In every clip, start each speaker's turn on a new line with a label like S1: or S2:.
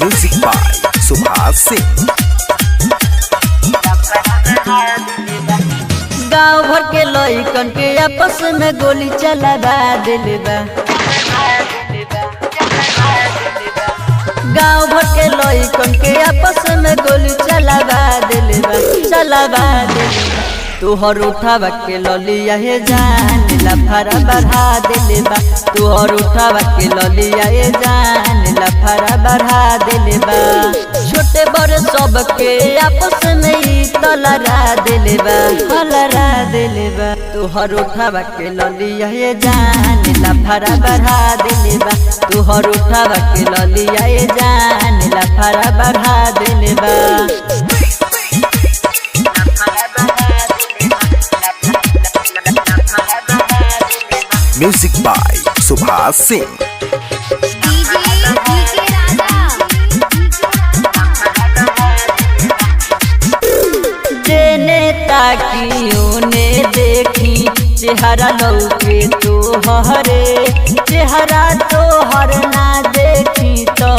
S1: Music by Subhash Singh.
S2: गाँव भर के लइकन के आपस में गोली चलावा दिले बा। गाँव भर के लइकन के आपस में गोली चलावा दिले बा, चलावा दिले बा। तुहर उठावा के ललिया हे जान लफड़ा बढ़ा दिले बा। तुहर उठावा के ललिया हे जान लफड़ा बढ़ा दिले बा। छोटे बड़े सबके आपस में ही तलरा दिले बा, तलरा दिले बा। तुहर उठावा के ललिया हे जान लफड़ा बढ़ा दिले बा। तुहर उठावा के ललिया हे जान लफड़ा बढ़ा दिले बा।
S1: Music by Subhash Singh.
S2: जेने ताकियों ने देखी चेहरा लौके तोहरे, चेहरा तोहर ना देखी तो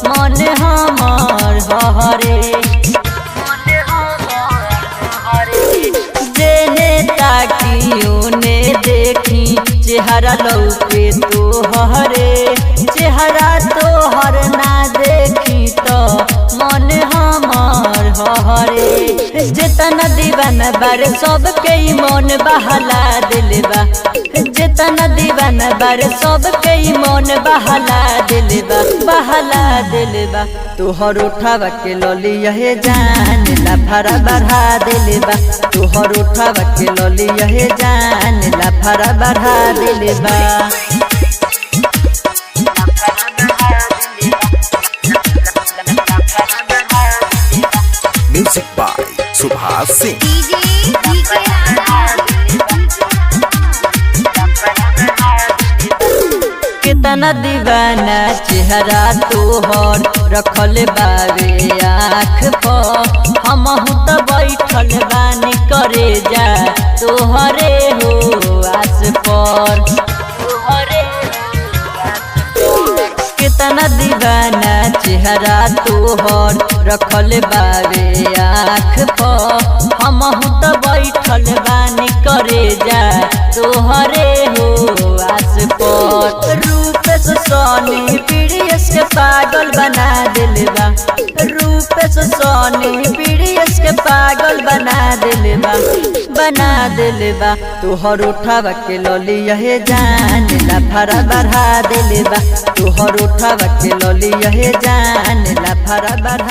S2: मन हमर हरे। जेने ताकियों ने देखी चेहरा लौके तोहरे, चेहरा तोहर ना देखी तो मन हमर हरे। जितना दीवाना बारे सबके मन बहला दिले बा। जितना दीवाना बारे सबके मन बहला दिले बा, बहला दिले बा। तुहर उठावा के ललिया हे जान लफड़ा बढ़ा दिले बा। तुहर उठावा के ललिया हे जान लफड़ा बढ़ा दिले बा।
S1: Music by Subhash Singh.
S2: कितना दीवाना चेहरा तोहर रखल बावे आँख पर। हमहू तो बैठल बानी करे जा तोहरे हो आस पर। कितना दीवाना चेहरा तोहर रखल बावे आँख पर। हमहू तो बैठल बानी करे जा तोहरे हो आस पर। रूपेश सोनी पीड़ियस के पागल बना दिले बा। रूपेश सोनी पीड़ियस के पागल बना दिले बा, बना दिले बा। तुहर उठावा के ललिया हे जान लफड़ा बढ़ा दिले बा। तुहर उठावा के ललिया हे जान लफड़ा बढ़ा